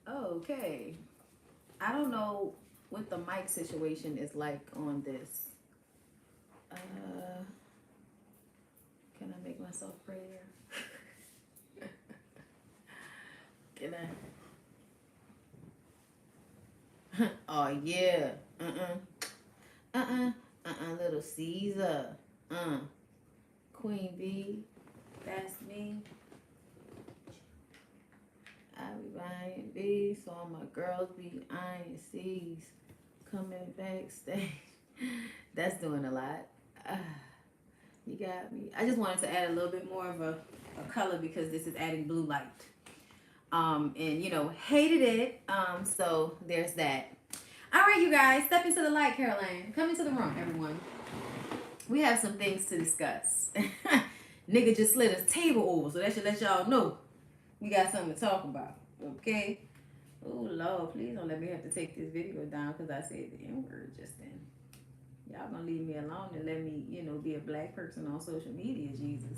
Okay. I don't know what the mic situation is like on this. Can I make myself prettier? Can I? Oh yeah. Little Caesar. Queen B. That's me. I be buying B, so all my girls be eyeing C's. Coming backstage. That's doing a lot. You got me. I just wanted to add a little bit more of a color because this is adding blue light. And you know, hated it. So there's that. All right, you guys, step into the light, Caroline. Come into the room, everyone. We have some things to discuss. Nigga just slid a table over, so that should let y'all know we got something to talk about. Okay? Oh, Lord, please don't let me have to take this video down because I said the N-word just then. Y'all gonna leave me alone and let me, you know, be a black person on social media, Jesus.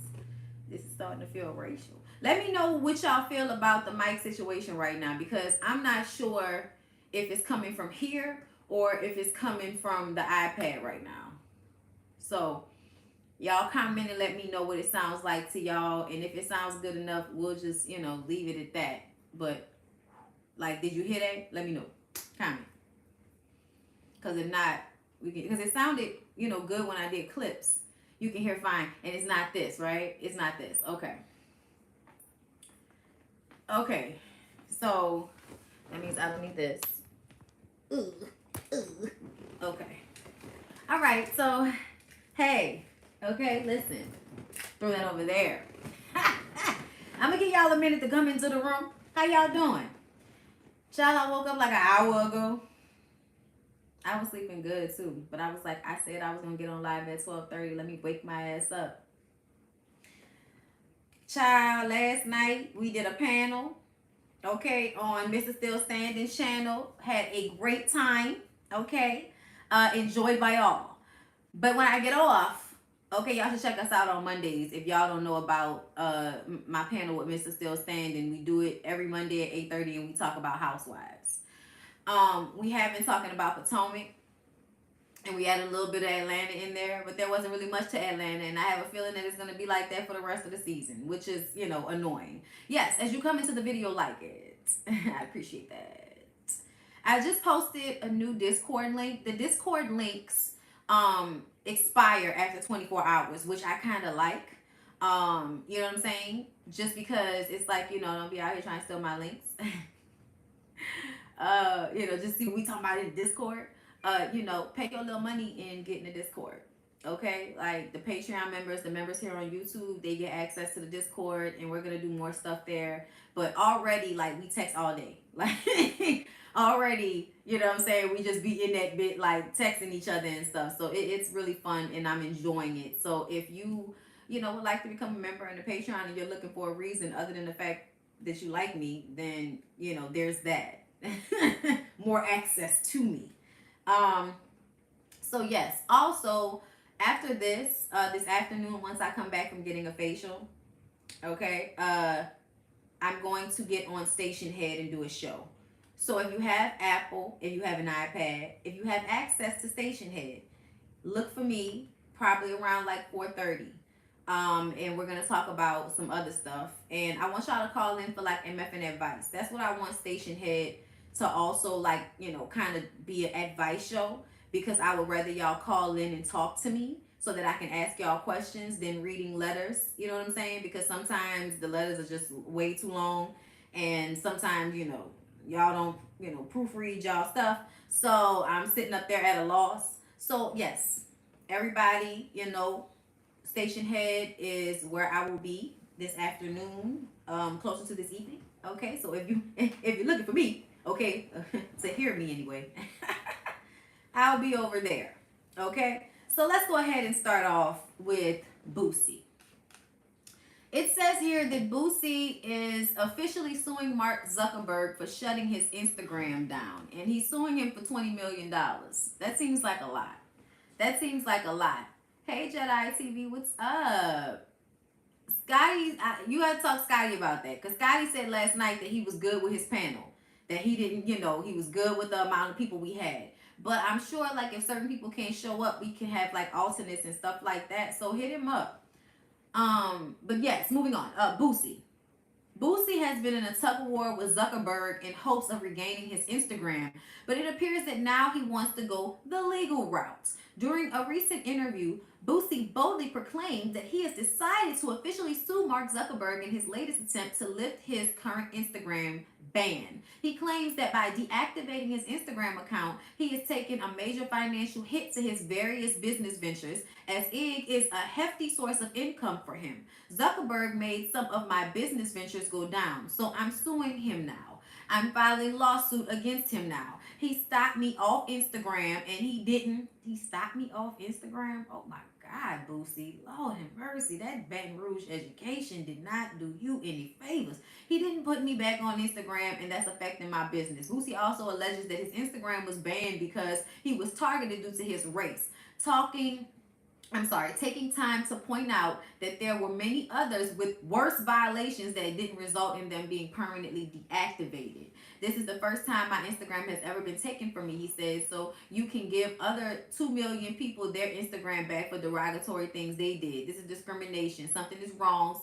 This is starting to feel racial. Let me know what y'all feel about the mic situation right now because I'm not sure if it's coming from here or if it's coming from the iPad right now. So y'all comment and let me know what it sounds like to y'all. And if it sounds good enough, we'll just, you know, leave it at that. But, like, did you hear that? Let me know. Comment. Because if not, we can, because it sounded, you know, good when I did clips. You can hear fine. And it's not this, right? It's not this. Okay. Okay. So, that means I don't need this. Ooh. Okay. All right. So, hey. Okay, listen. Throw that over there. I'm gonna give y'all a minute to come into the room. How y'all doing? Child, I woke up like an hour ago. I was sleeping good too, but I was like, I said I was gonna get on live at 12:30. Let me wake my ass up. Child, last night we did a panel, okay, on Mr. Still Standing's channel. Had a great time, okay, enjoyed by all. But when I get off, okay, y'all should check us out on Mondays. If y'all don't know about my panel with Mr. Still Standing, we do it every Monday at 8:30, and we talk about housewives. We have been talking about Potomac, and we added a little bit of Atlanta in there, but there wasn't really much to Atlanta, and I have a feeling that it's going to be like that for the rest of the season, which is, you know, annoying. Yes, as you come into the video, like it. I appreciate that. I just posted a new Discord link. The Discord links expire after 24 hours, which I kind of like. You know what I'm saying? Just because it's like, you know, don't be out here trying to steal my links. You know, just see what we talking about in Discord. You know, pay your little money and get in the Discord. Okay, like the Patreon members, the members here on YouTube, they get access to the Discord, and we're gonna do more stuff there. But already, like, we text all day, like already, you know what I'm saying? We just be in that bit, like texting each other and stuff. So it's really fun, and I'm enjoying it. So if you know, would like to become a member in the Patreon, and you're looking for a reason other than the fact that you like me, then you know there's that. More access to me. So yes, also after this afternoon, once I come back from getting a facial, okay, I'm going to get on Station Head and do a show. So if you have Apple, if you have an iPad, if you have access to Station Head, look for me probably around like 4:30. And we're gonna talk about some other stuff. And I want y'all to call in for like MFN advice. That's what I want Station Head to also, like, you know, kind of be an advice show, because I would rather y'all call in and talk to me so that I can ask y'all questions than reading letters. You know what I'm saying? Because sometimes the letters are just way too long, and sometimes, you know, y'all don't, you know, proofread y'all stuff. So I'm sitting up there at a loss. So yes, everybody, you know, Station Head is where I will be this afternoon, closer to this evening. Okay, so if you're looking for me, okay, to hear me anyway, I'll be over there. Okay, so let's go ahead and start off with Boosie. It says here that Boosie is officially suing Mark Zuckerberg for shutting his Instagram down, and he's suing him for $20 million. That seems like a lot. That seems like a lot. Hey, Jedi TV, what's up? Scotty, you got to talk to Scotty about that, because Scotty said last night that he was good with his panel, that he didn't, he was good with the amount of people we had. But I'm sure like if certain people can't show up, we can have like alternates and stuff like that. So hit him up. But yes, moving on. Boosie. Boosie has been in a tug of war with Zuckerberg in hopes of regaining his Instagram, but it appears that now he wants to go the legal route. During a recent interview, Boosie boldly proclaimed that he has decided to officially sue Mark Zuckerberg in his latest attempt to lift his current Instagram ban. He claims that by deactivating his Instagram account, he has taken a major financial hit to his various business ventures, as IG is a hefty source of income for him. Zuckerberg made some of my business ventures go down, so I'm suing him now. I'm filing lawsuit against him now. He stopped me off Instagram and he stopped me off Instagram. Oh my God, Boosie. Lord have mercy. That Baton Rouge education did not do you any favors. He didn't put me back on Instagram, and that's affecting my business. Boosie also alleges that his Instagram was banned because he was targeted due to his race. Taking time to point out that there were many others with worse violations that didn't result in them being permanently deactivated. This is the first time my Instagram has ever been taken from me, he says, so you can give other 2 million people their Instagram back for derogatory things they did. This is discrimination. Something is wrong.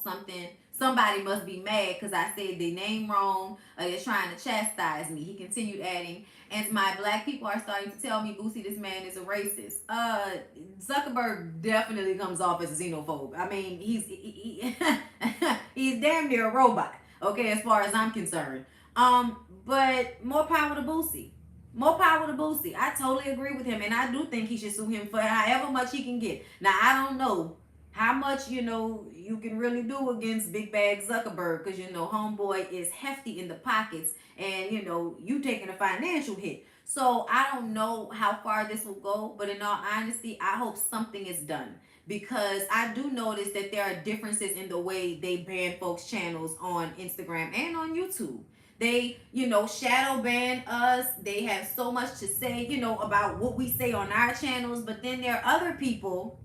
Somebody must be mad because I said their name wrong, or they're trying to chastise me. He continued adding, and my black people are starting to tell me, Boosie, this man is a racist. Zuckerberg definitely comes off as a xenophobe. I mean, he's damn near a robot, okay, as far as I'm concerned. But more power to Boosie. More power to Boosie. I totally agree with him, and I do think he should sue him for however much he can get. Now, I don't know how much, you can really do against Big Bag Zuckerberg, because, homeboy is hefty in the pockets, and, you taking a financial hit. So I don't know how far this will go, but in all honesty, I hope something is done, because I do notice that there are differences in the way they ban folks' channels on Instagram and on YouTube. They, shadow ban us. They have so much to say, about what we say on our channels, but then there are other people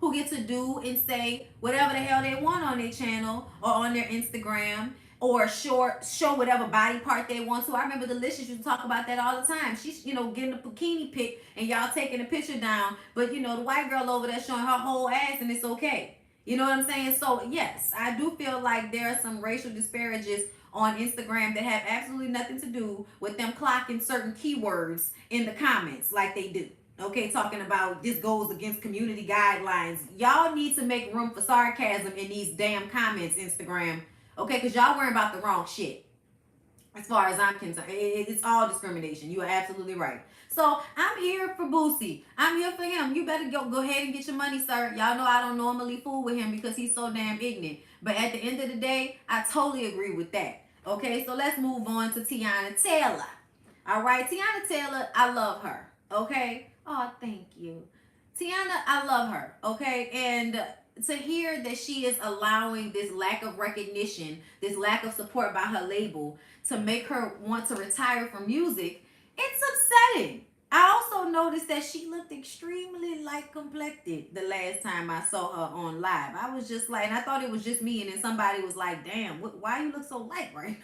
who get to do and say whatever the hell they want on their channel or on their Instagram, or show whatever body part they want to. I remember Delicious used to talk about that all the time. She's, getting a bikini pic and y'all taking the picture down, but the white girl over there showing her whole ass and it's okay. You know what I'm saying? So yes, I do feel like there are some racial disparages on Instagram that have absolutely nothing to do with them clocking certain keywords in the comments like they do. Okay, talking about this goes against community guidelines. Y'all need to make room for sarcasm in these damn comments, Instagram. Okay, because y'all worrying about the wrong shit. As far as I'm concerned, it's all discrimination. You are absolutely right. So I'm here for Boosie. I'm here for him. You better go ahead and get your money, sir. Y'all know I don't normally fool with him because he's so damn ignorant. But at the end of the day, I totally agree with that. Okay, so let's move on to Tiana Taylor. All right, Tiana Taylor, I love her. Okay. Oh, thank you. Tiana, I love her. Okay, and to hear that she is allowing this lack of recognition, this lack of support by her label to make her want to retire from music, it's upsetting. I also noticed that she looked extremely light complected the last time I saw her on live. I was just like, and I thought it was just me, and then somebody was like, damn, why you look so light right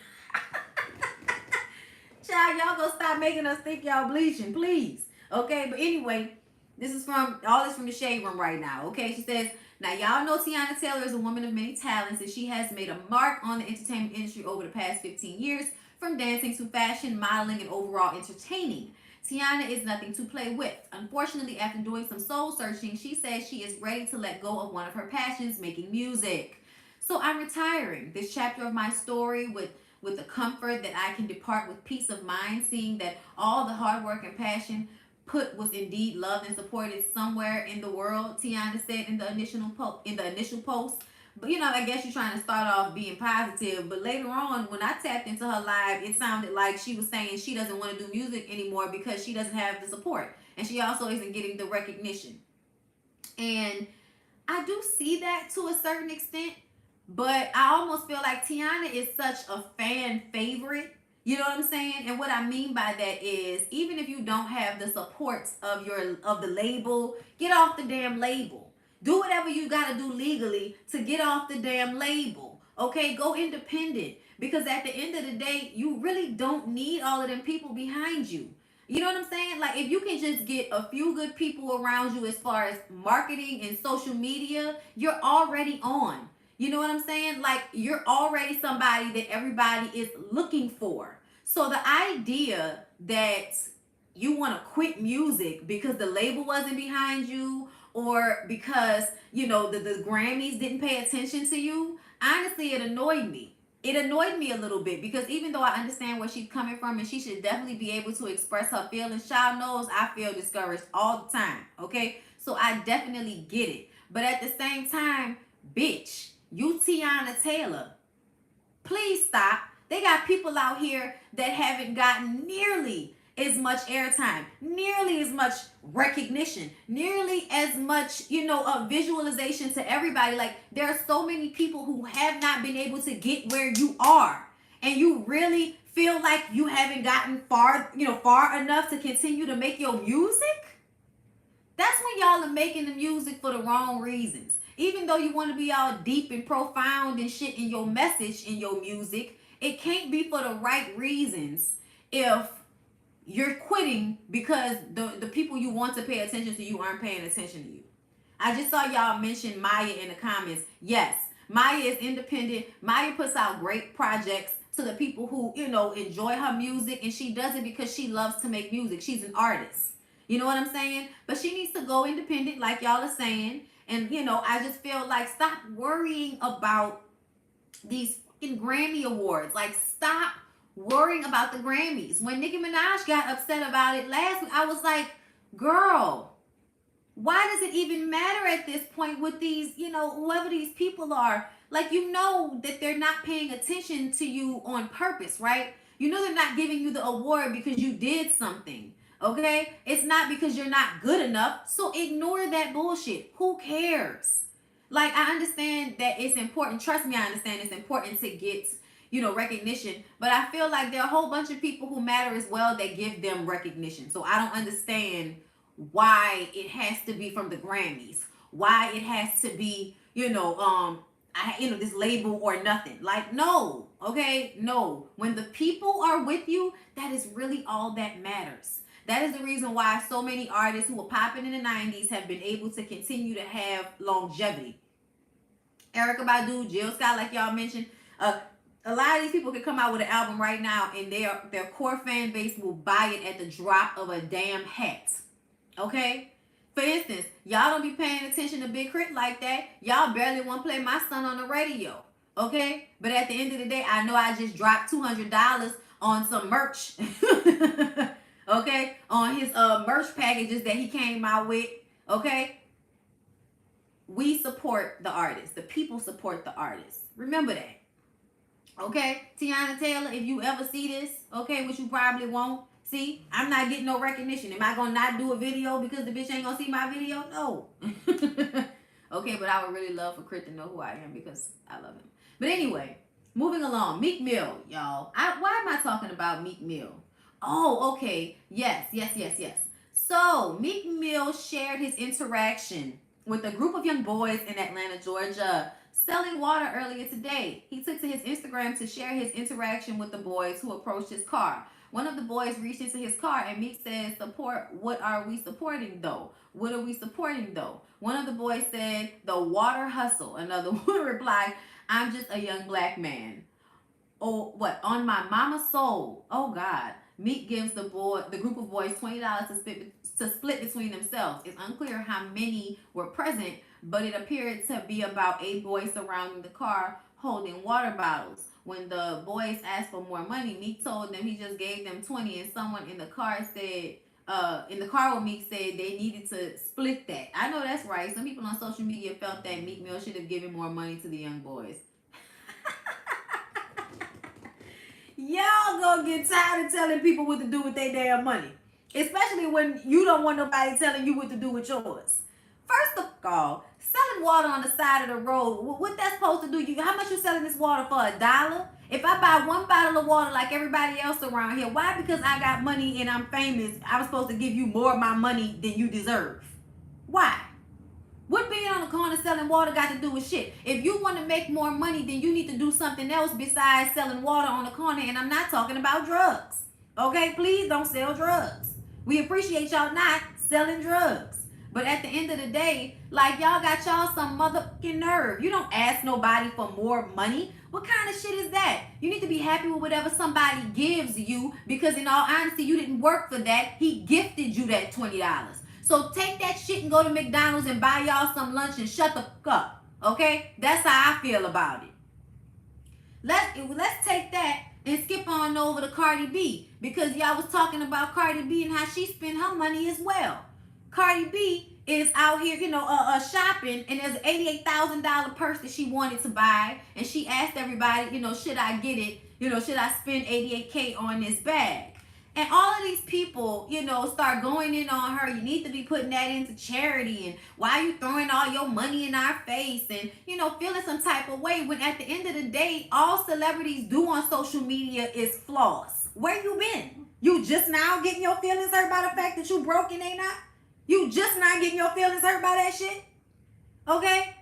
Child, y'all gonna stop making us think y'all bleaching, please. Okay, but anyway, this is from the shade room right now. Okay, she says, now y'all know Tiana Taylor is a woman of many talents, and she has made a mark on the entertainment industry over the past 15 years, from dancing to fashion, modeling, and overall entertaining. Tiana is nothing to play with. Unfortunately, after doing some soul searching, she says she is ready to let go of one of her passions, making music. So I'm retiring. This chapter of my story with the comfort that I can depart with peace of mind, seeing that all the hard work and passion put was indeed loved and supported somewhere in the world, Tiana said in the initial post. But I guess you're trying to start off being positive. But later on, when I tapped into her live, it sounded like she was saying she doesn't want to do music anymore because she doesn't have the support. And she also isn't getting the recognition. And I do see that to a certain extent. But I almost feel like Tiana is such a fan favorite. You know what I'm saying? And what I mean by that is, even if you don't have the support of the label, get off the damn label. Do whatever you got to do legally to get off the damn label. Okay, go independent. Because at the end of the day, you really don't need all of them people behind you. You know what I'm saying? Like, if you can just get a few good people around you as far as marketing and social media, you're already on. You know what I'm saying? Like, you're already somebody that everybody is looking for. So the idea that you want to quit music because the label wasn't behind you, or because, you know, the Grammys didn't pay attention to you, honestly, it annoyed me. It annoyed me a little bit, because even though I understand where she's coming from and she should definitely be able to express her feelings, child knows I feel discouraged all the time, okay? So I definitely get it. But at the same time, bitch, you Tiana Taylor, please stop. They got people out here that haven't gotten nearly as much airtime, nearly as much recognition, nearly as much, you know, visualization to everybody. Like, there are so many people who have not been able to get where you are, and you really feel like you haven't gotten far, you know, far enough to continue to make your music. That's when y'all are making the music for the wrong reasons. Even though you want to be all deep and profound and shit in your message in your music, it can't be for the right reasons if you're quitting because the people you want to pay attention to you aren't paying attention to you. I just saw y'all mention Maya in the comments. Yes, Maya is independent. Maya puts out great projects to the people who, you know, enjoy her music, and she does it because she loves to make music. She's an artist. You know what I'm saying? But she needs to go independent, like y'all are saying. And, you know, I just feel like, stop worrying about these fucking Grammy Awards. Like, stop worrying about the Grammys. When Nicki Minaj got upset about it last week, I was like, girl, why does it even matter at this point with these, you know, whoever these people are? Like, you know that they're not paying attention to you on purpose, right? You know they're not giving you the award because you did something, okay? It's not because you're not good enough. So ignore that bullshit. Who cares? Like, I understand that it's important. Trust me, I understand it's important to get, you know, recognition. But I feel like there are a whole bunch of people who matter as well that give them recognition. So I don't understand why it has to be from the Grammys. Why it has to be, you know, this label or nothing. Like, no, okay? No. When the people are with you, that is really all that matters. That is the reason why so many artists who were popping in the 90s have been able to continue to have longevity. Erykah Badu, Jill Scott, like y'all mentioned. A lot of these people could come out with an album right now and their core fan base will buy it at the drop of a damn hat. Okay? For instance, y'all don't be paying attention to Big Crit like that. Y'all barely want to play my son on the radio. Okay? But at the end of the day, I know I just dropped $200 on some merch. Okay? On his merch packages that he came out with. Okay? We support the artists. The people support the artists. Remember that. Okay? Tiana Taylor, if you ever see this, okay, which you probably won't, see, I'm not getting no recognition. Am I going to not do a video because the bitch ain't going to see my video? No. Okay, but I would really love for Crit to know who I am because I love him. But anyway, moving along. Meek Mill, y'all. Why am I talking about Meek Mill? Oh, okay. Yes. So, Meek Mill shared his interaction with a group of young boys in Atlanta, Georgia, selling water earlier today. He took to his Instagram to share his interaction with the boys who approached his car. One of the boys reached into his car and Meek said, "Support, what are we supporting though? What are we supporting though?" One of the boys said, "The water hustle." Another one replied, "I'm just a young black man." Oh, what? On my mama's soul. Oh God. Meek gives the group of boys $20 to split between themselves. It's unclear how many were present, but it appeared to be about 8 boys surrounding the car holding water bottles. When the boys asked for more money, Meek told them he just gave them 20, and someone in the car said, in the car with Meek said they needed to split that. I know that's right. Some people on social media felt that Meek Mill should have given more money to the young boys. Y'all gonna get tired of telling people what to do with their damn money. Especially when you don't want nobody telling you what to do with yours. First of all, selling water on the side of the road, what that's supposed to do? How much you selling this water for? $1? If I buy one bottle of water like everybody else around here, why? Because I got money and I'm famous, I was supposed to give you more of my money than you deserve. Why? Would being on the corner selling water got to do with shit? If you want to make more money, then you need to do something else besides selling water on the corner. And I'm not talking about drugs. Okay, please don't sell drugs. We appreciate y'all not selling drugs. But at the end of the day, like, y'all got y'all some motherfucking nerve. You don't ask nobody for more money. What kind of shit is that? You need to be happy with whatever somebody gives you, because in all honesty, you didn't work for that. He gifted you that $20. So take that shit and go to McDonald's and buy y'all some lunch and shut the fuck up. Okay? That's how I feel about it. Let's take that and skip on over to Cardi B, because y'all was talking about Cardi B and how she spent her money as well. Cardi B is out here, shopping, and there's an $88,000 purse that she wanted to buy, and she asked everybody, should I get it? Should I spend $88K on this bag? And all of these people, start going in on her. You need to be putting that into charity, and why are you throwing all your money in our face, and feeling some type of way, when at the end of the day, all celebrities do on social media is floss. Where you been? You just now getting your feelings hurt by the fact that you broke and they not? You just not getting your feelings hurt by that shit? Okay?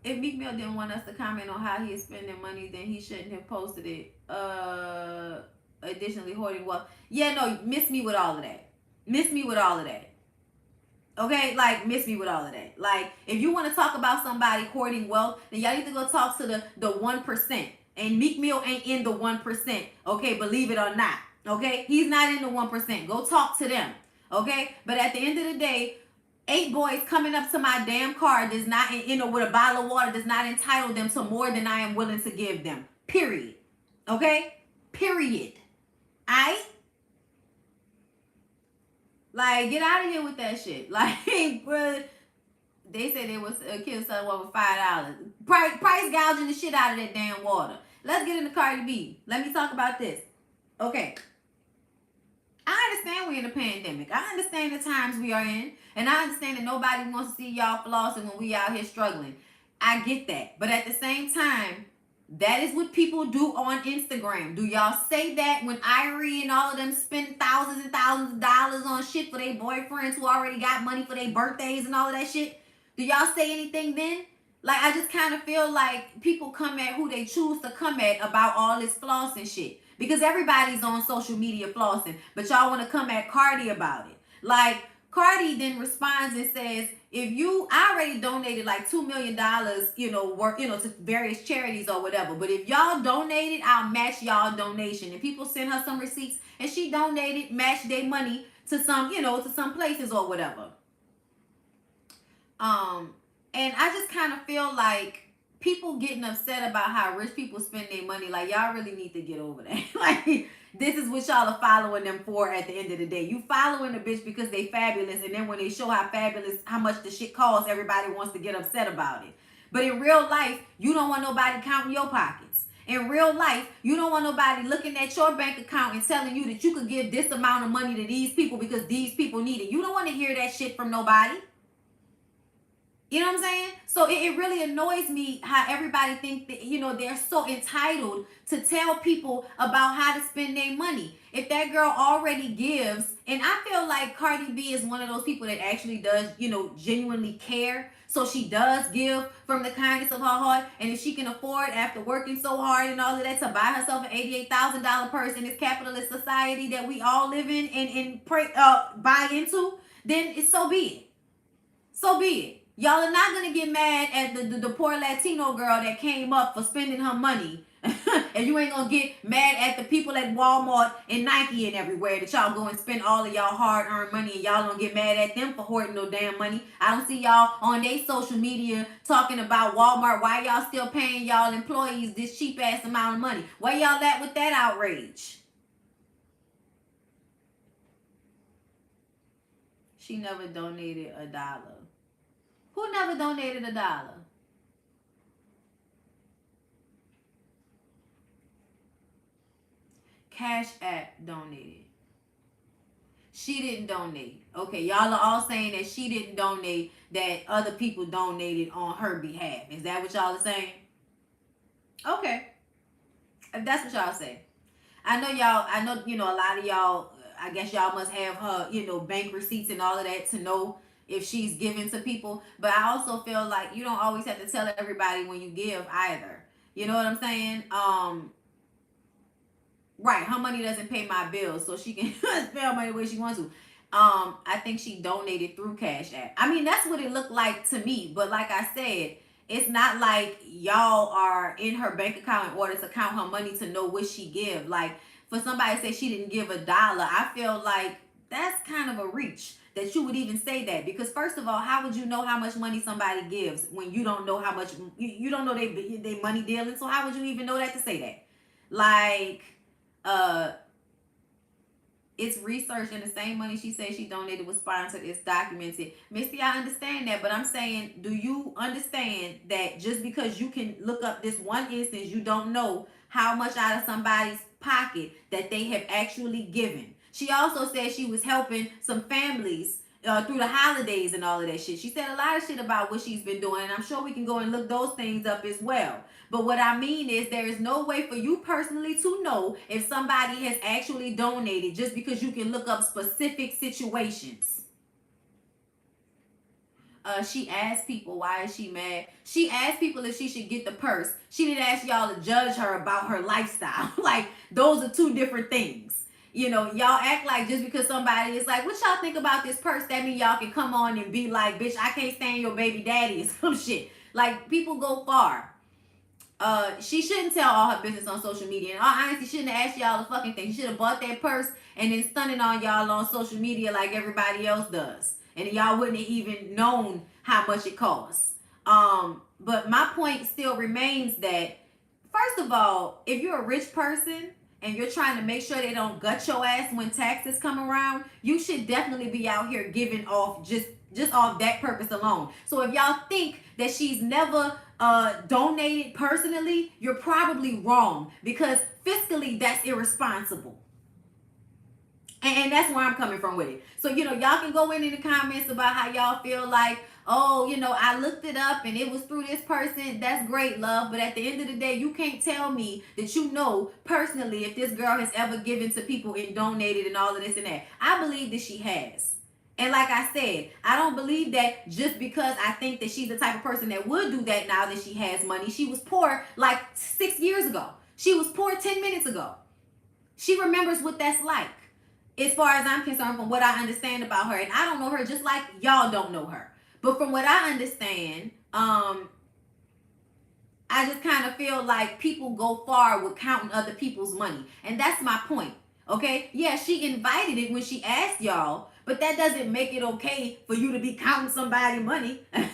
If Meek Mill didn't want us to comment on how he is spending money, then he shouldn't have posted it. Additionally, hoarding wealth. Yeah, no, miss me with all of that. Miss me with all of that. Okay? Like, miss me with all of that. Like, if you want to talk about somebody hoarding wealth, then y'all need to go talk to the 1%. And Meek Mill ain't in the 1%. Okay? Believe it or not. Okay? He's not in the 1%. Go talk to them. Okay? But at the end of the day, 8 boys coming up to my damn car does not, with a bottle of water does not entitle them to more than I am willing to give them. Period. Okay? Period. Aight? Like, get out of here with that shit. Like, bro, they said they was kill someone with $5. Price gouging the shit out of that damn water. Let's get into Cardi B. Let me talk about this. Okay. I understand we're in a pandemic. I understand the times we are in. And I understand that nobody wants to see y'all flossing when we out here struggling. I get that. But at the same time, that is what people do on Instagram. Do y'all say that when Irie and all of them spend thousands and thousands of dollars on shit for their boyfriends who already got money for their birthdays and all of that shit? Do y'all say anything then? Like, I just kind of feel like people come at who they choose to come at about all this flossing shit. Because everybody's on social media flossing, but y'all want to come at Cardi about it. Like, Cardi then responds and says, I already donated like $2 million, to various charities or whatever. But if y'all donated, I'll match y'all donation. And people send her some receipts, and she donated, matched their money to some, to some places or whatever. And I just kind of feel like people getting upset about how rich people spend their money, like, y'all really need to get over that. Like, this is what y'all are following them for at the end of the day. You following a bitch because they fabulous, and then when they show how much the shit costs, everybody wants to get upset about it. But in real life, you don't want nobody counting your pockets. In real life, you don't want nobody looking at your bank account and telling you that you could give this amount of money to these people because these people need it. You don't want to hear that shit from nobody. You know what I'm saying? So it really annoys me how everybody thinks that, they're so entitled to tell people about how to spend their money. If that girl already gives, and I feel like Cardi B is one of those people that actually does, genuinely care. So she does give from the kindness of her heart. And if she can afford, after working so hard and all of that, to buy herself an $88,000 purse in this capitalist society that we all live in and buy into, then it's so be it. So be it. Y'all are not going to get mad at the poor Latino girl that came up for spending her money. And you ain't going to get mad at the people at Walmart and Nike and everywhere that y'all go and spend all of y'all hard-earned money, and y'all don't get mad at them for hoarding no damn money. I don't see y'all on their social media talking about Walmart. Why y'all still paying y'all employees this cheap-ass amount of money? Where y'all at with that outrage? She never donated $1. Who never donated $1? Cash App donated. She didn't donate. Okay, y'all are all saying that she didn't donate, that other people donated on her behalf. Is that what y'all are saying? Okay. If that's what y'all say. I know, a lot of y'all, I guess y'all must have her, bank receipts and all of that to know, if she's giving to people. But I also feel like you don't always have to tell everybody when you give either. You know what I'm saying? Right, her money doesn't pay my bills, so she can spend her money the way she wants to. I think she donated through Cash App. I mean, that's what it looked like to me. But like I said, it's not like y'all are in her bank account in order to count her money to know what she give. Like, for somebody to say she didn't give $1, I feel like that's kind of a reach that you would even say that. Because first of all, how would you know how much money somebody gives when you don't know how much, you don't know they money dealing? So how would you even know that to say that? Like, it's research, and the same money she said she donated was sponsored. It's documented. Missy, I understand that, but I'm saying, do you understand that just because you can look up this one instance, you don't know how much out of somebody's pocket that they have actually given? She also said she was helping some families through the holidays and all of that shit. She said a lot of shit about what she's been doing, and I'm sure we can go and look those things up as well. But what I mean is, there is no way for you personally to know if somebody has actually donated just because you can look up specific situations. She asked people, why is she mad? She asked people if she should get the purse. She didn't ask y'all to judge her about her lifestyle. Like, those are two different things. You know, y'all act like just because somebody is like, what y'all think about this purse, that mean y'all can come on and be like, bitch, I can't stand your baby daddy and some shit. Like, people go far. She shouldn't tell all her business on social media. And all honesty, she shouldn't have asked y'all the fucking thing. She should have bought that purse and then stunning on y'all on social media like everybody else does. And y'all wouldn't have even known how much it costs. But my point still remains that, first of all, if you're a rich person and you're trying to make sure they don't gut your ass when taxes come around, you should definitely be out here giving off just off that purpose alone. So if y'all think that she's never donated personally, you're probably wrong, because fiscally that's irresponsible. And that's where I'm coming from with it. So, you know, y'all can go in the comments about how y'all feel like, oh, you know, I looked it up and it was through this person. That's great, love. But at the end of the day, you can't tell me that you know personally if this girl has ever given to people and donated and all of this and that. I believe that she has. And like I said, I don't believe that just because I think that she's the type of person that would do that now that she has money. She was poor like 6 years ago. She was poor 10 minutes ago. She remembers what that's like, as far as I'm concerned, from what I understand about her. And I don't know her just like y'all don't know her. But from what I understand, I just kind of feel like people go far with counting other people's money. And that's my point. Okay? Yeah, she invited it when she asked y'all, but that doesn't make it okay for you to be counting somebody's money. I'm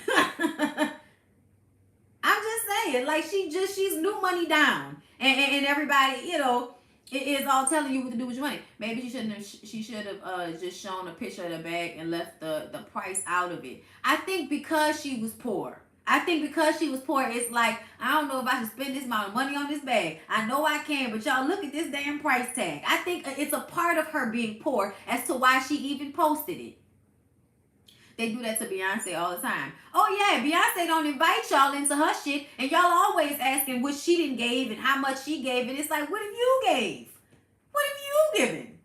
just saying, like, she's new money down. And everybody, you know, is all telling you what to do with your money. Maybe she should have just shown a picture of the bag and left the price out of it. I think because she was poor. It's like, I don't know if I should spend this amount of money on this bag. I know I can, but y'all look at this damn price tag. I think it's a part of her being poor as to why she even posted it. They do that to Beyonce all the time. Oh yeah, Beyonce don't invite y'all into her shit, and y'all always asking what she didn't gave and how much she gave, and it's like, what have you gave? What have you given?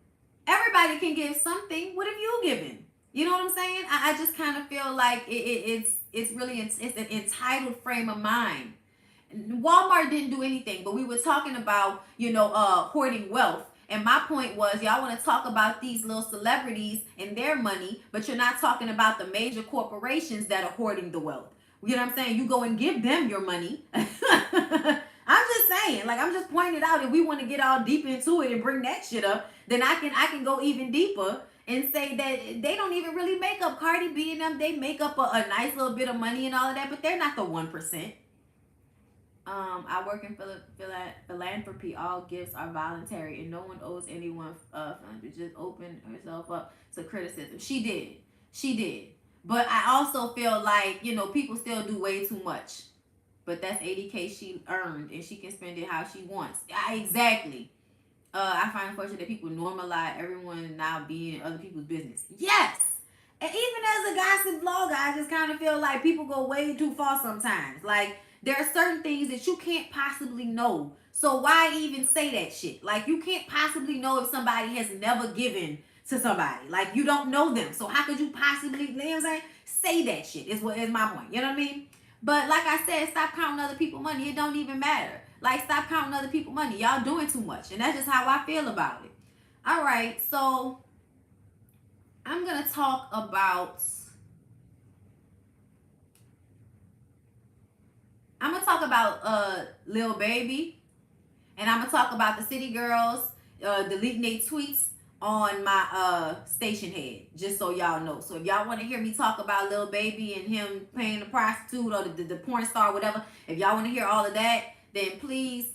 Everybody can give something. What have you given? You know what I'm saying? I just kind of feel like it's really it's an entitled frame of mind. Walmart didn't do anything, but we were talking about, you know, hoarding wealth. And my point was, y'all want to talk about these little celebrities and their money, but you're not talking about the major corporations that are hoarding the wealth. You know what I'm saying? You go and give them your money. I'm just saying, like, I'm just pointing it out. If we want to get all deep into it and bring that shit up, then I can go even deeper and say that they don't even really make up. Cardi B and them, they make up a nice little bit of money and all of that, but they're not the 1%. I work in philanthropy. All gifts are voluntary, and no one owes anyone to just open herself up to criticism. She did. But I also feel like, you know, people still do way too much. But that's $80K she earned, and she can spend it how she wants. Exactly. I find it unfortunate that people normalize everyone now being in other people's business. Yes. And even as a gossip blogger, I just kind of feel like people go way too far sometimes. Like, there are certain things that you can't possibly know. So why even say that shit? Like, you can't possibly know if somebody has never given to somebody. Like, you don't know them. So how could you possibly, you know what I'm saying, say that shit is what is my point. You know what I mean? But like I said, stop counting other people's money. It don't even matter. Like, stop counting other people's money. Y'all doing too much. And that's just how I feel about it. All right, so I'm going to talk about... Lil Baby. And I'm going to talk about the city girls deleting their tweets on my station head, just so y'all know. So if y'all want to hear me talk about Lil Baby and him paying the prostitute or the porn star, whatever, if y'all want to hear all of that, then please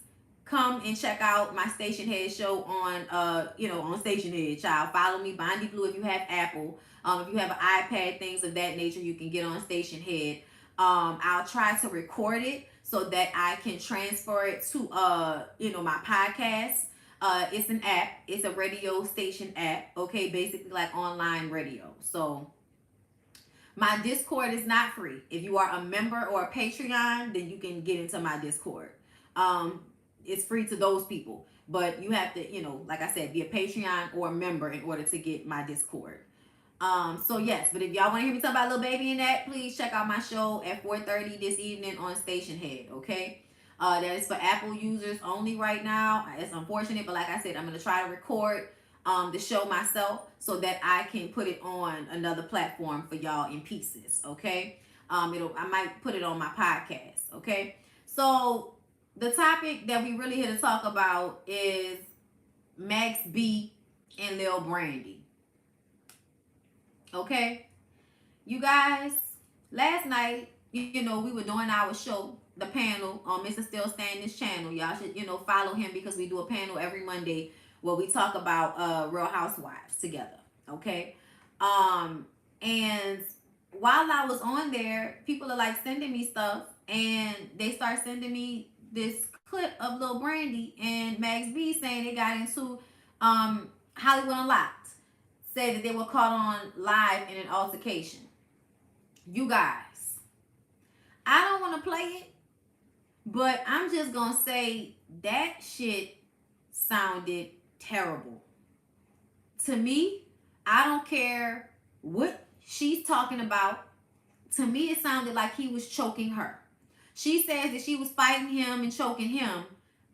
come and check out my Station Head show on on Station Head, child. Follow me, Bondi Blue, if you have Apple. If you have an iPad, things of that nature, you can get on Station Head. I'll try to record it so that I can transfer it to my podcast. It's an app. It's a radio station app. Okay, basically like online radio. So my Discord is not free. If you are a member or a Patreon, then you can get into my Discord. It's free to those people, but you have to, like I said, be a Patreon or a member in order to get my Discord. So yes, but if y'all want to hear me talk about Lil Baby and that, please check out my show at 4:30 this evening on Station Head. Okay. That is for Apple users only right now. It's unfortunate, but like I said, I'm going to try to record the show myself so that I can put it on another platform for y'all in pieces, okay? I might put it on my podcast, okay? So the topic that we really here to talk about is Max B and Lil Brandi, okay? You guys, last night, we were doing our show, the panel on Mr. Still Standing's channel. Y'all should, follow him because we do a panel every Monday where we talk about Real Housewives together. Okay. And while I was on there, people are like sending me stuff, and they start sending me this clip of Lil Brandi and Max B saying they got into Hollywood Unlocked. Said that they were caught on live in an altercation. You guys, I don't want to play it, but I'm just going to say that shit sounded terrible. To me, I don't care what she's talking about. To me, it sounded like he was choking her. She says that she was fighting him and choking him,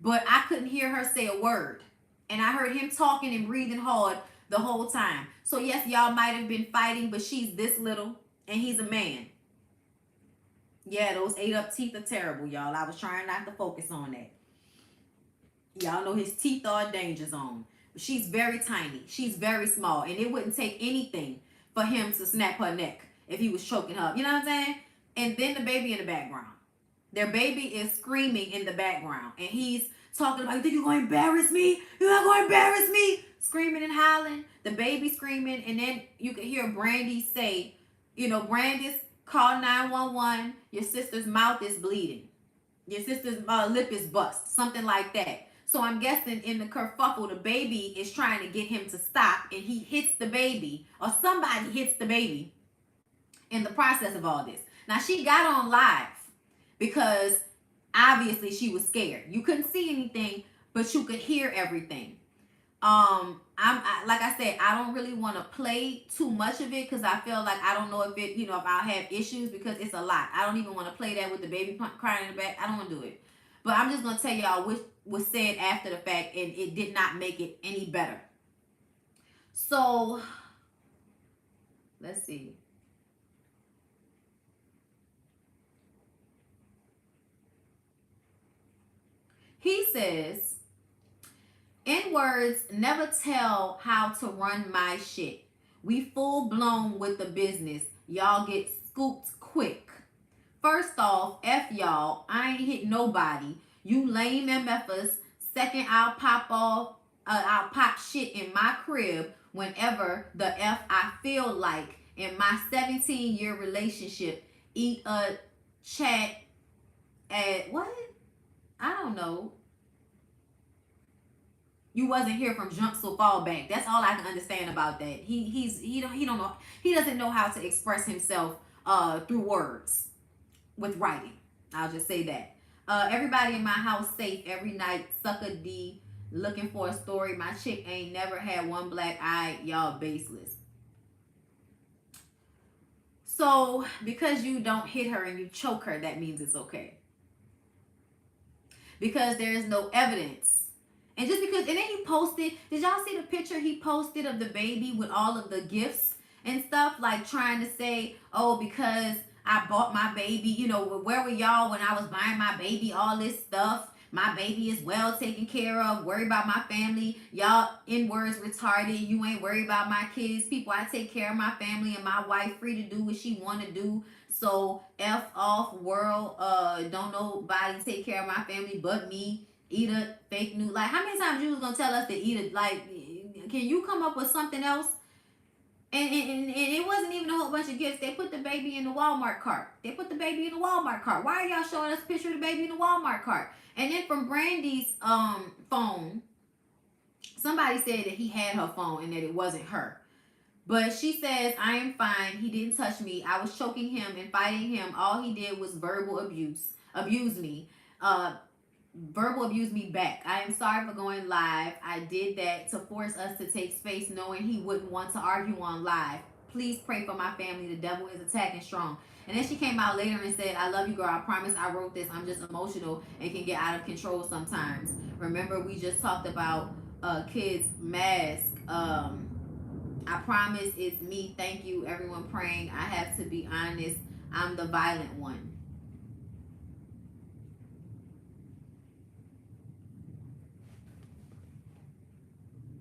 but I couldn't hear her say a word. And I heard him talking and breathing hard the whole time. So yes, y'all might have been fighting, but she's this little and he's a man. Yeah, those ate up teeth are terrible, y'all. I was trying not to focus on that. Y'all know his teeth are a danger zone. But she's very tiny. She's very small. And it wouldn't take anything for him to snap her neck if he was choking her. You know what I'm saying? And then the baby in the background. Their baby is screaming in the background. And he's talking about, you think you're going to embarrass me? You're not going to embarrass me? Screaming and hollering. The baby screaming. And then you can hear Brandi say, Brandi's call 911. Your sister's mouth is bleeding. Your sister's lip is bust. Something like that. So I'm guessing in the kerfuffle, the baby is trying to get him to stop. And he hits the baby. Or somebody hits the baby in the process of all this. Now, she got on live because obviously she was scared. You couldn't see anything, but you could hear everything. Like I said, I don't really want to play too much of it because I feel like I don't know if it, if I'll have issues because it's a lot. I don't even want to play that with the baby crying in the back. I don't want to do it. But I'm just going to tell y'all what was said after the fact, and it did not make it any better. So, let's see. He says, N-words never tell how to run my shit. We full blown with the business. Y'all get scooped quick. First off, F y'all. I ain't hit nobody. You lame MFers. Second, I'll pop shit in my crib whenever the F I feel like. In my 17-year relationship, eat a chat at what? I don't know. You wasn't here from jump, so fall back. That's all I can understand about that. He don't know. He doesn't know how to express himself through words with writing. I'll just say that. Everybody in my house safe every night. Sucker D looking for a story. My chick ain't never had one black eye. Y'all baseless. So because you don't hit her and you choke her, that means it's okay. Because there is no evidence. And just because, and then he posted, did y'all see the picture he posted of the baby with all of the gifts and stuff? Like trying to say, oh, because I bought my baby, you know, where were y'all when I was buying my baby all this stuff? My baby is well taken care of. Worry about my family. Y'all in words retarded. You ain't worried about my kids. People, I take care of my family and my wife free to do what she want to do. So F off world. Don't nobody take care of my family but me. Eat a fake news. Like how many times you was gonna tell us to eat it? Like, can you come up with something else? And it wasn't even a whole bunch of gifts. They put the baby in the Walmart cart. They put the baby in the Walmart cart. Why are y'all showing us a picture of the baby in the Walmart cart? And then from Brandi's phone, somebody said that he had her phone and that it wasn't her. But she says, I am fine. He didn't touch me. I was choking him and fighting him. All he did was abuse me. Verbal abuse me back. I am sorry for going live. I did that to force us to take space knowing he wouldn't want to argue on live. Please pray for my family. The devil is attacking strong. And then she came out later and said, I love you, girl. I promise I wrote this. I'm just emotional and can get out of control sometimes. Remember, we just talked about kids' mask. I promise it's me. Thank you, everyone praying. I have to be honest. I'm the violent one.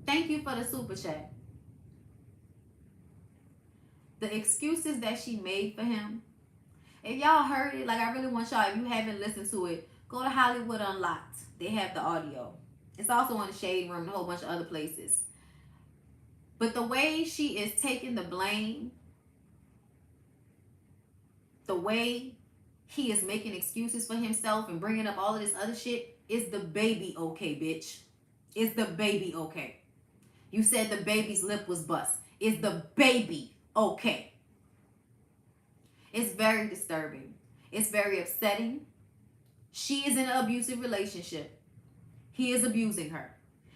Thank you for the super chat. The excuses that she made for him. If y'all heard it, like I really want y'all, if you haven't listened to it, go to Hollywood Unlocked. They have the audio. It's also on the Shade Room and a whole bunch of other places. But the way she is taking the blame, the way he is making excuses for himself and bringing up all of this other shit, is the baby okay, bitch? Is the baby okay? You said the baby's lip was bust. Is the baby okay? It's very disturbing. It's very upsetting. She is in an abusive relationship. He is abusing her.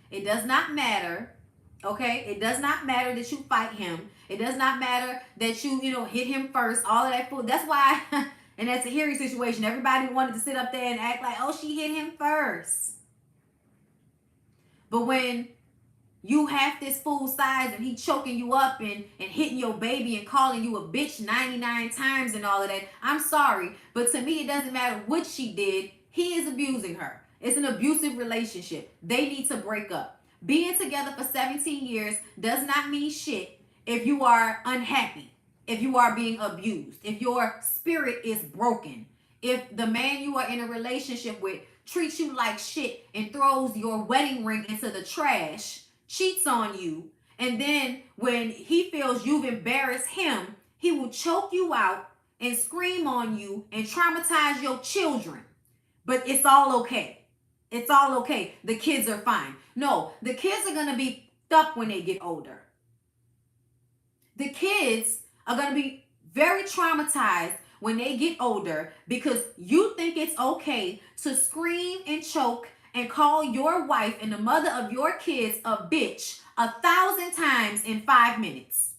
It does not matter, okay? It does not matter that you fight him. It does not matter that you hit him first. All of that food. That's why, and that's a hearing situation. Everybody wanted to sit up there and act like, oh, she hit him first. But when you have this full size and he choking you up and hitting your baby and calling you a bitch 99 times and all of that, I'm sorry. But to me, it doesn't matter what she did. He is abusing her. It's an abusive relationship. They need to break up. Being together for 17 years does not mean shit if you are unhappy, if you are being abused, if your spirit is broken, if the man you are in a relationship with treats you like shit and throws your wedding ring into the trash, cheats on you, and then when he feels you've embarrassed him, he will choke you out and scream on you and traumatize your children. But it's all okay. It's all okay. The kids are fine. No, the kids are going to be up when they get older. The kids are going to be very traumatized when they get older because you think it's okay to scream and choke and call your wife and the mother of your kids a bitch 1,000 times in 5 minutes.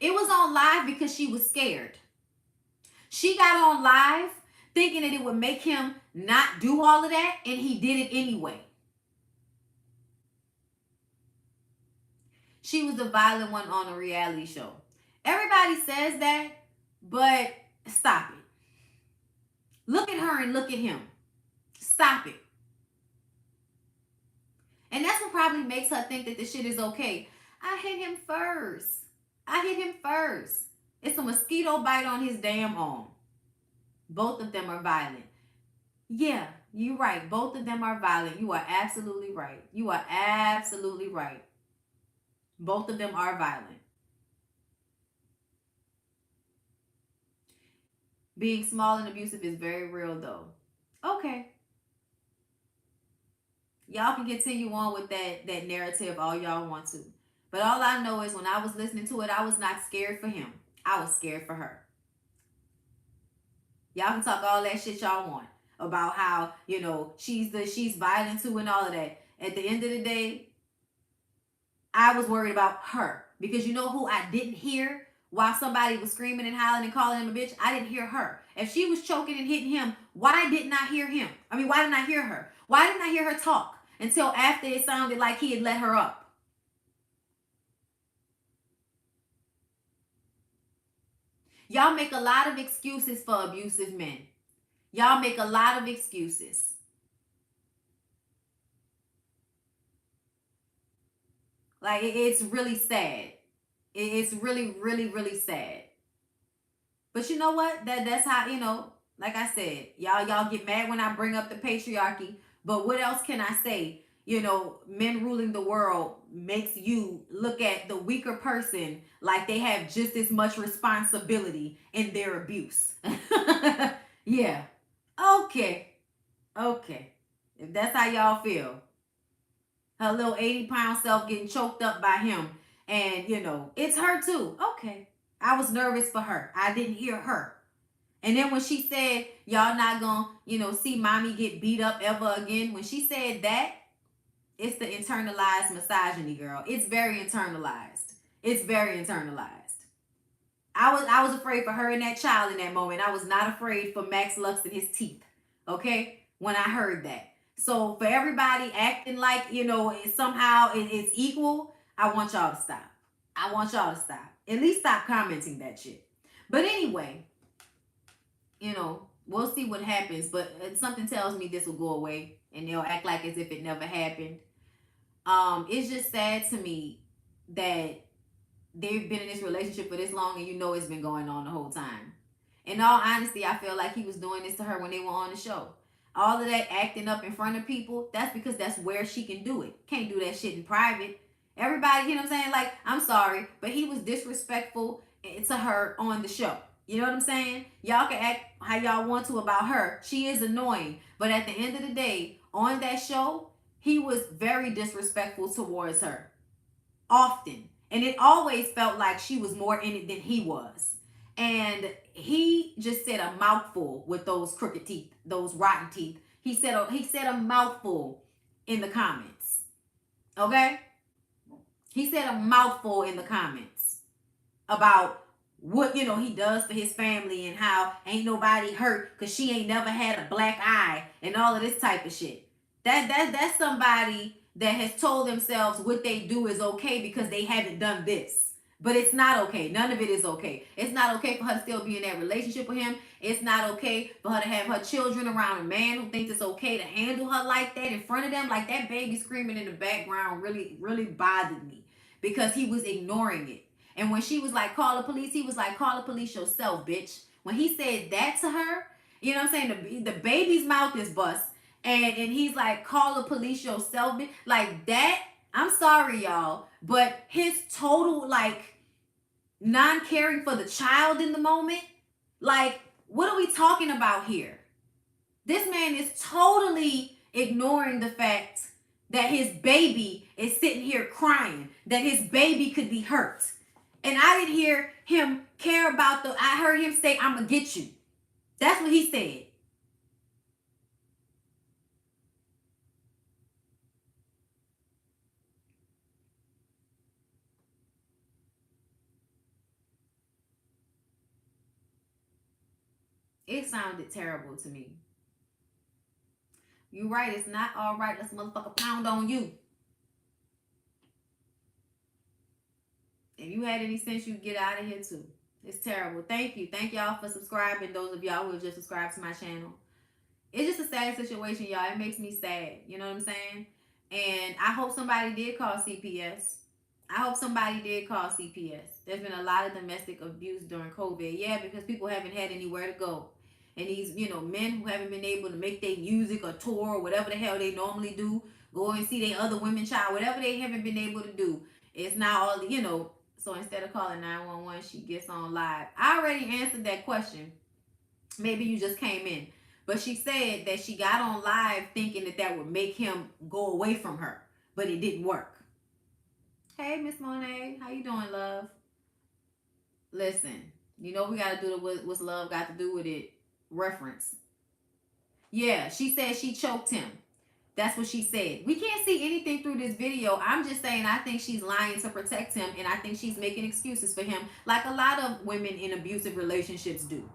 It was on live because she was scared. She got on live thinking that it would make him not do all of that, and he did it anyway. She was the violent one on a reality show. Everybody says that, but stop it. Look at her and look at him. Stop it. And that's what probably makes her think that this shit is okay. I hit him first. I hit him first. It's a mosquito bite on his damn arm. Both of them are violent. Yeah, you're right. Both of them are violent. You are absolutely right. You are absolutely right. Both of them are violent. Being small and abusive is very real, though. Okay. Y'all can continue on with that narrative all y'all want to. But all I know is when I was listening to it, I was not scared for him. I was scared for her. Y'all can talk all that shit y'all want about how, she's violent too and all of that. At the end of the day, I was worried about her. Because you know who I didn't hear while somebody was screaming and hollering and calling him a bitch, I didn't hear her. If she was choking and hitting him, why didn't I hear him? I mean, why didn't I hear her? Why didn't I hear her talk until after it sounded like he had let her up? Y'all make a lot of excuses for abusive men. Y'all make a lot of excuses. Like, it's really sad. It's really, really, really sad. But you know what? That's how, like I said, y'all get mad when I bring up the patriarchy. But what else can I say? Men ruling the world makes you look at the weaker person like they have just as much responsibility in their abuse. Yeah. Okay. Okay. If that's how y'all feel. Her little 80-pound self getting choked up by him. And, it's her too. Okay. I was nervous for her. I didn't hear her. And then when she said, y'all not gonna, see mommy get beat up ever again, when she said that, it's the internalized misogyny, girl. It's very internalized. It's very internalized. I was afraid for her and that child in that moment. I was not afraid for Max Lux and his teeth. Okay? When I heard that. So for everybody acting like, somehow it's equal, I want y'all to stop. I want y'all to stop. At least stop commenting that shit. But anyway, we'll see what happens. But something tells me this will go away and they'll act like as if it never happened. It's just sad to me that they've been in this relationship for this long and it's been going on the whole time. In all honesty, I feel like he was doing this to her when they were on the show. All of that acting up in front of people, that's because that's where she can do it. Can't do that shit in private. Everybody, you know what I'm saying? Like, I'm sorry, but he was disrespectful to her on the show. You know what I'm saying? Y'all can act how y'all want to about her. She is annoying. But at the end of the day, on that show, he was very disrespectful towards her. Often. And it always felt like she was more in it than he was. And he just said a mouthful with those crooked teeth, those rotten teeth. He said a mouthful in the comments. Okay? He said a mouthful in the comments about what, he does for his family and how ain't nobody hurt because she ain't never had a black eye and all of this type of shit. That's somebody that has told themselves what they do is okay because they haven't done this. But it's not okay. None of it is okay. It's not okay for her to still be in that relationship with him. It's not okay for her to have her children around a man who thinks it's okay to handle her like that in front of them. Like, that baby screaming in the background really, really bothered me because he was ignoring it. And when she was like, call the police, he was like, call the police yourself, bitch. When he said that to her, you know what I'm saying? The baby's mouth is bust. And he's like, call the police yourself, bitch. Like that, I'm sorry, y'all. But his total, like, non-caring for the child in the moment, like, what are we talking about here? This man is totally ignoring the fact that his baby is sitting here crying, that his baby could be hurt. And I didn't hear him care about I heard him say, I'm gonna get you. That's what he said. It sounded terrible to me. You right, it's not all right. Let's motherfucker pound on you. If you had any sense, you'd get out of here too. It's terrible. Thank you. Thank y'all for subscribing. Those of y'all who have just subscribed to my channel. It's just a sad situation, y'all. It makes me sad. You know what I'm saying? And I hope somebody did call CPS. I hope somebody did call CPS. There's been a lot of domestic abuse during COVID. Yeah, because people haven't had anywhere to go. And these, men who haven't been able to make their music or tour or whatever the hell they normally do, go and see their other women child, whatever they haven't been able to do. It's now all, so instead of calling 911, she gets on live. I already answered that question. Maybe you just came in. But she said that she got on live thinking that would make him go away from her. But it didn't work. Hey, Miss Monet. How you doing, love? Listen, we got to do what's love got to do with it reference. Yeah, she said she choked him. That's what she said. We can't see anything through this video. I'm just saying I think she's lying to protect him, and I think she's making excuses for him, like a lot of women in abusive relationships do.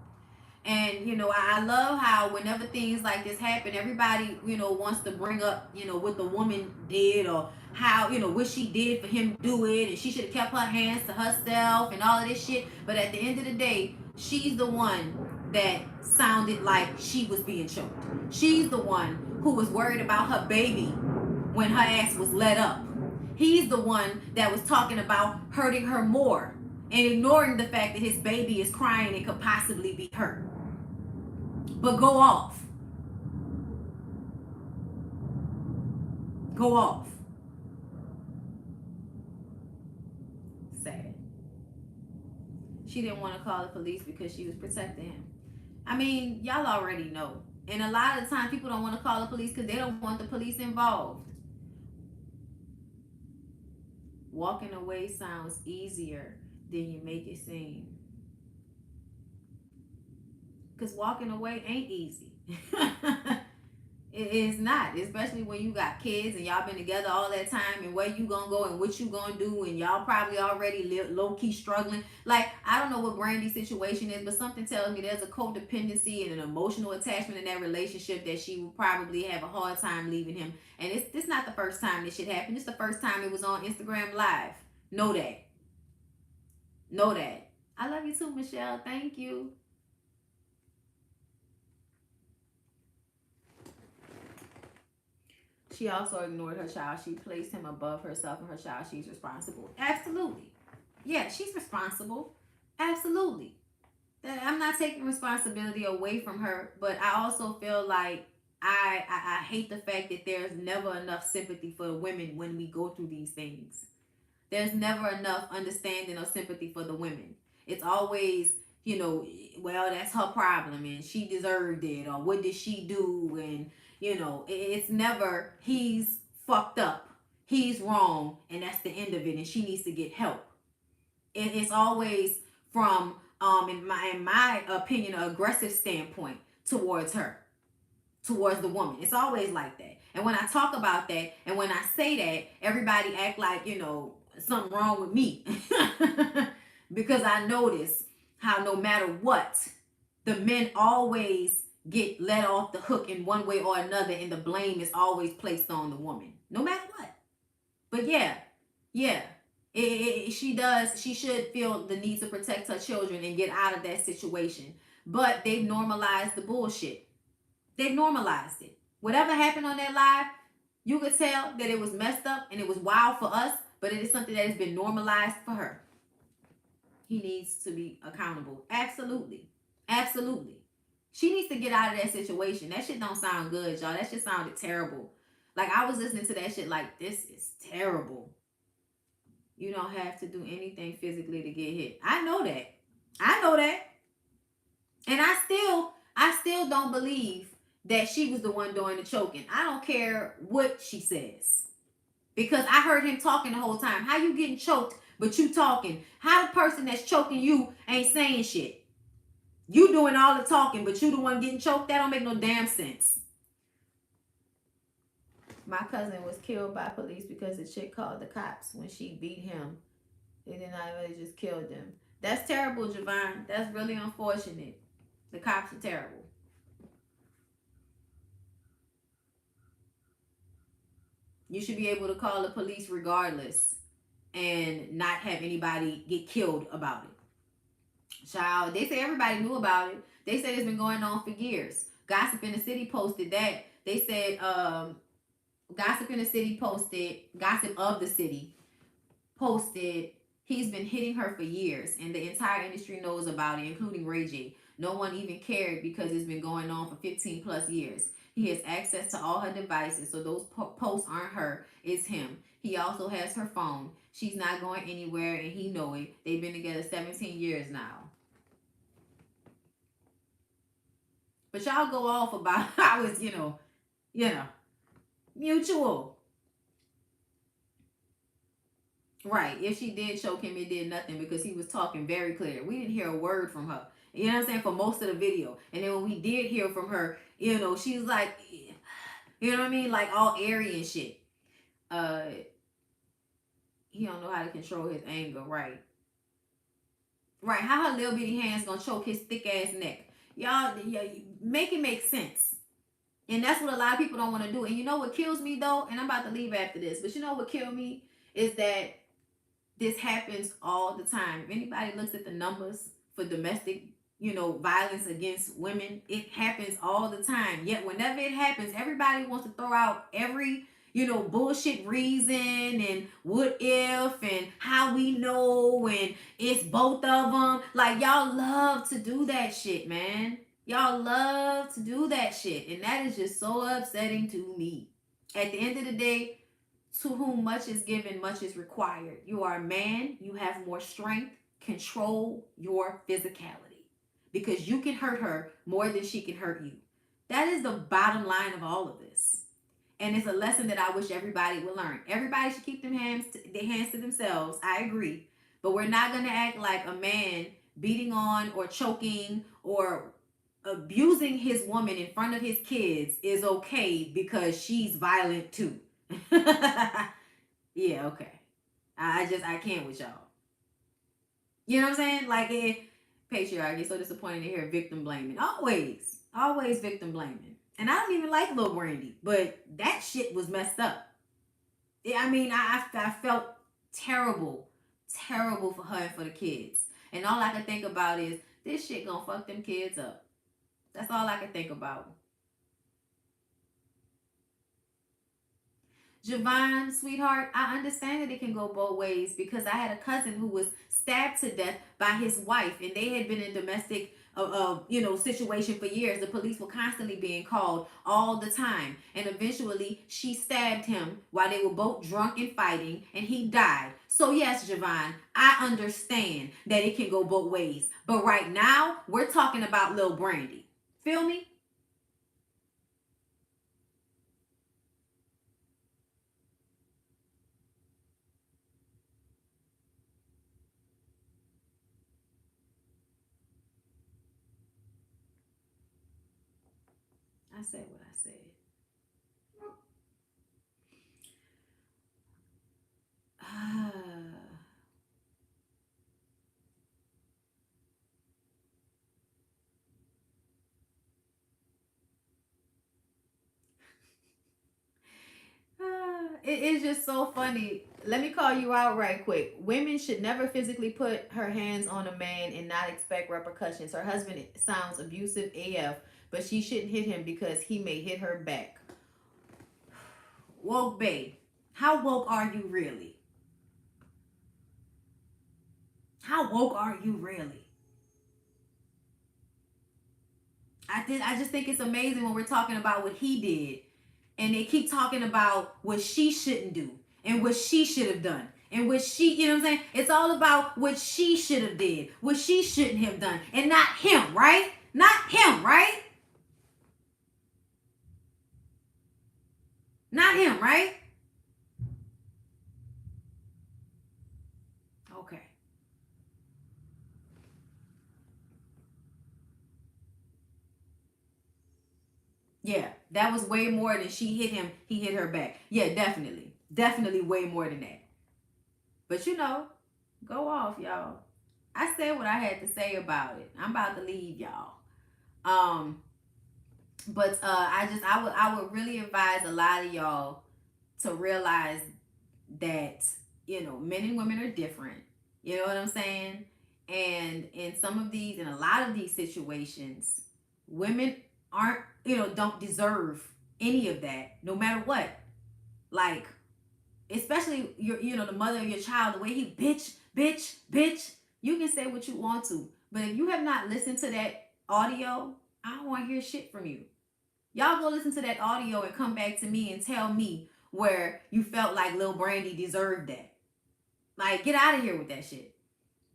And, you know, I love how whenever things like this happen, everybody, you know, wants to bring up, you know, what the woman did, or how, you know, what she did for him to do it, and she should have kept her hands to herself and all of this shit. But at the end of the day, she's the one that sounded like she was being choked. She's the one who was worried about her baby when her ass was let up. He's the one that was talking about hurting her more and ignoring the fact that his baby is crying and could possibly be hurt. But go off. Go off. Sad. She didn't want to call the police because she was protecting him. I mean, y'all already know. And a lot of the time, people don't want to call the police because they don't want the police involved. Walking away sounds easier than you make it seem. Because walking away ain't easy. It is not, especially when you got kids and y'all been together all that time, and where you gonna go and what you gonna do, and y'all probably already low-key struggling. Like, I don't know what Brandi's situation is, but something tells me there's a codependency and an emotional attachment in that relationship that she will probably have a hard time leaving him. And it's not the first time this shit happened. It's the first time it was on Instagram Live. Know that. Know that. I love you too, Michelle. Thank you. She also ignored her child. She placed him above herself and her child. She's responsible. Absolutely. Yeah, she's responsible. Absolutely. I'm not taking responsibility away from her, but I also feel like I hate the fact that there's never enough sympathy for the women when we go through these things. There's never enough understanding or sympathy for the women. It's always, you know, well, that's her problem and she deserved it, or what did she do, and you know, it's never he's fucked up, he's wrong, and that's the end of it, and she needs to get help. It's always from in my opinion, an aggressive standpoint towards her, towards the woman. It's always like that. And when I talk about that, and when I say that, everybody act like, you know, something wrong with me. Because I notice how no matter what, the men always get let off the hook in one way or another, and the blame is always placed on the woman, no matter what. But yeah, she should feel the need to protect her children and get out of that situation. But they've normalized the bullshit. They've normalized it. Whatever happened on that live, you could tell that it was messed up and it was wild for us, but it is something that has been normalized for her. He needs to be accountable. Absolutely. Absolutely. She needs to get out of that situation. That shit don't sound good, y'all. That shit sounded terrible. Like, I was listening to that shit like, this is terrible. You don't have to do anything physically to get hit. I know that. I know that. And I still don't believe that she was the one doing the choking. I don't care what she says. Because I heard him talking the whole time. How you getting choked, but you talking? How the person that's choking you ain't saying shit? You doing all the talking, but you the one getting choked? That don't make no damn sense. My cousin was killed by police because the chick called the cops when she beat him. They did not really just killed them. That's terrible, Javon. That's really unfortunate. The cops are terrible. You should be able to call the police regardless and not have anybody get killed about it. Child, they say everybody knew about it. They said it's been going on for years. Gossip in the City posted that. They said Gossip of the City posted he's been hitting her for years and the entire industry knows about it, including Ray J. No one even cared because it's been going on for 15 plus years. He has access to all her devices, so those posts aren't her, it's him. He also has her phone. She's not going anywhere and he know it. They've been together 17 years now. But y'all go off about how it's, you know, mutual. Right. If she did choke him, it did nothing because he was talking very clear. We didn't hear a word from her. You know what I'm saying? For most of the video. And then when we did hear from her, you know, she's like, You know what I mean? Like all airy and shit. Uh, he don't know how to control his anger, right? Right. How her little bitty hands gonna choke his thick ass neck? Y'all, yeah, make it make sense. And that's what a lot of people don't want to do. And you know what kills me though? And I'm about to leave after this. But you know what killed me is that this happens all the time. If anybody looks at the numbers for domestic, violence against women, it happens all the time. Yet whenever it happens, everybody wants to throw out every, bullshit reason and what if and how we know and it's both of them. Like y'all love to do that shit, man. Y'all love to do that shit. And that is just so upsetting to me. At the end of the day, to whom much is given, much is required. You are a man, you have more strength. Control your physicality because you can hurt her more than she can hurt you. That is the bottom line of all of this. And it's a lesson that I wish everybody would learn. Everybody should keep their hands to themselves. I agree. But we're not going to act like a man beating on or choking or abusing his woman in front of his kids is okay because she's violent too. Yeah, okay. I can't with y'all. You know what I'm saying? Like patriarchy, so disappointing to hear victim blaming. Always victim blaming. And I don't even like Lil Brandi, but that shit was messed up. Yeah, I mean, I felt terrible for her and for the kids. And all I can think about is this shit gonna fuck them kids up. That's all I can think about. Javon, sweetheart, I understand that it can go both ways because I had a cousin who was stabbed to death by his wife, and they had been in domestic, situation for years. The police were constantly being called all the time, and eventually she stabbed him while they were both drunk and fighting, and he died. So yes, Javon, I understand that it can go both ways, but right now we're talking about Lil Brandi. Feel me? I said what I said. Ah. It is just so funny. Let me call you out right quick. Women should never physically put her hands on a man and not expect repercussions. Her husband sounds abusive AF, but she shouldn't hit him because he may hit her back. Woke babe, how woke are you really? How woke are you really? I just think it's amazing when we're talking about what he did and they keep talking about what she shouldn't do and what she should have done and what she, you know what I'm saying? It's all about what she should have did, what she shouldn't have done, and not him, right? Not him, right? Not him, right? Okay. Yeah, that was way more than she hit him, he hit her back. Yeah, definitely. Definitely way more than that. But go off, y'all. I said what I had to say about it. I'm about to leave y'all. Um, but I would really advise a lot of y'all to realize that men and women are different. You know what I'm saying? And in a lot of these situations, women aren't don't deserve any of that, no matter what. Like, especially the mother of your child, the way he bitch. You can say what you want to, but if you have not listened to that audio, I don't want to hear shit from you. Y'all go listen to that audio and come back to me and tell me where you felt like Lil Brandi deserved that. Like, get out of here with that shit.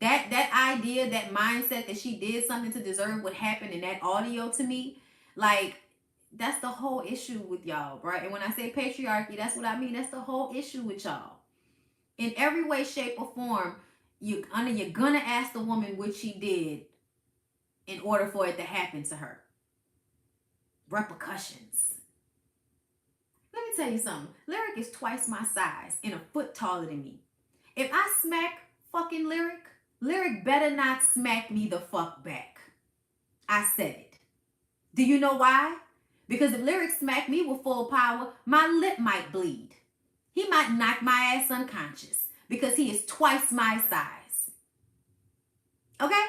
That idea, that mindset that she did something to deserve what happened in that audio, to me, like, that's the whole issue with y'all, right? And when I say patriarchy, that's what I mean. That's the whole issue with y'all. In every way, shape, or form, you're gonna ask the woman what she did in order for it to happen to her. Repercussions. tell you something. Lyric is twice my size and a foot taller than me. If I smack fucking Lyric, Lyric better not smack me the fuck back. I said it. Do you know why? Because if Lyric smacked me with full power, my lip might bleed. He might knock my ass unconscious because he is twice my size. Okay?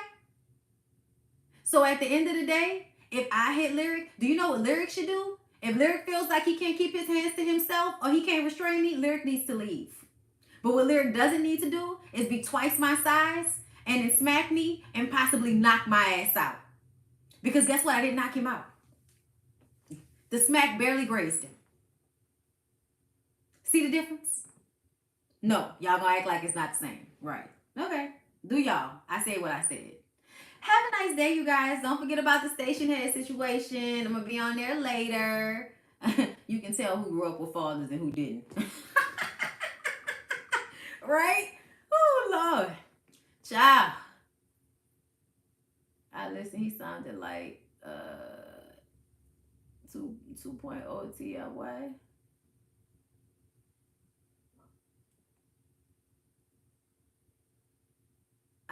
So at the end of the day, if I hit Lyric, do you know what Lyric should do? If Lyric feels like he can't keep his hands to himself or he can't restrain me, Lyric needs to leave. But what Lyric doesn't need to do is be twice my size and then smack me and possibly knock my ass out. Because guess what? I didn't knock him out. The smack barely grazed him. See the difference? No, y'all gonna act like it's not the same. Right. Okay. Do y'all. I said what I said. Have a nice day, you guys. Don't forget about the station head situation. I'm gonna be on there later. You can tell who grew up with fathers and who didn't. Right? Oh, Lord. Child. I listened. He sounded like 2.0 TLY.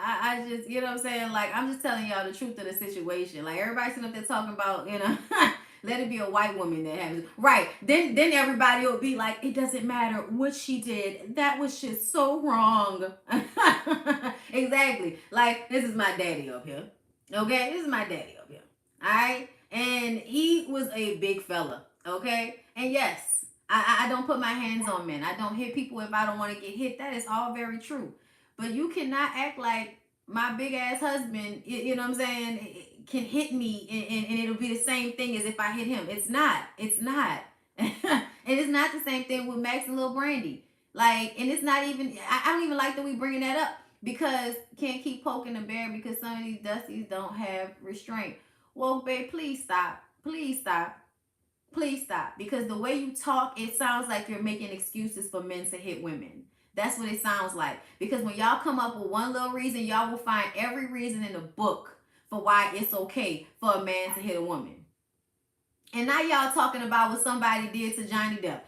I just, you know what I'm saying? Like, I'm just telling y'all the truth of the situation. Like, everybody sitting up there talking about, you know, let it be a white woman that happens. Right. Then everybody will be like, it doesn't matter what she did. That was just so wrong. Exactly. Like, this is my daddy up here. Okay? This is my daddy up here. All right? And he was a big fella. Okay? And yes, I don't put my hands on men. I don't hit people if I don't want to get hit. That is all very true. But you cannot act like my big ass husband, you know what I'm saying, can hit me and it'll be the same thing as if I hit him. It's not. It's not. And it's not the same thing with Max and Lil Brandi. Like, and it's not even, I don't even like that we bringing that up because can't keep poking the bear because some of these dusties don't have restraint. Well, babe, please stop. Please stop. Please stop. Because the way you talk, it sounds like you're making excuses for men to hit women. That's what it sounds like. Because when y'all come up with one little reason, y'all will find every reason in the book for why it's okay for a man to hit a woman. And now y'all talking about what somebody did to Johnny Depp.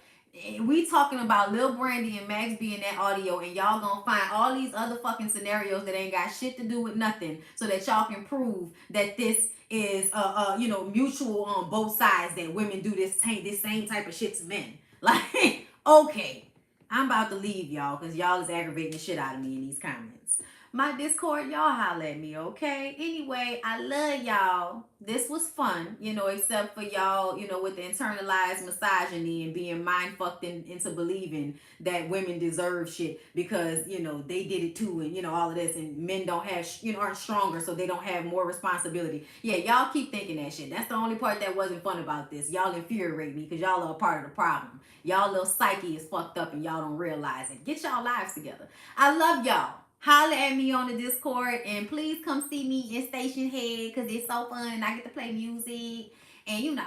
We talking about Lil Brandi and Max B in that audio, and y'all gonna find all these other fucking scenarios that ain't got shit to do with nothing, so that y'all can prove that this is you know, mutual on both sides, that women do this same type of shit to men. Like, okay. I'm about to leave y'all because y'all is aggravating the shit out of me in these comments. My Discord, y'all holla at me, okay? Anyway, I love y'all. This was fun, you know, except for y'all, you know, with the internalized misogyny and being mind fucked into believing that women deserve shit because, you know, they did it too and, you know, all of this, and men don't have, you know, aren't stronger, so they don't have more responsibility. Yeah, y'all keep thinking that shit. That's the only part that wasn't fun about this. Y'all infuriate me because y'all are a part of the problem. Y'all little psyche is fucked up and y'all don't realize it. Get y'all lives together. I love y'all. Holla at me on the Discord and please come see me in Station Head because it's so fun and I get to play music. And you know,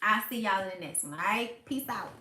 I'll see y'all in the next one. All right? Peace out.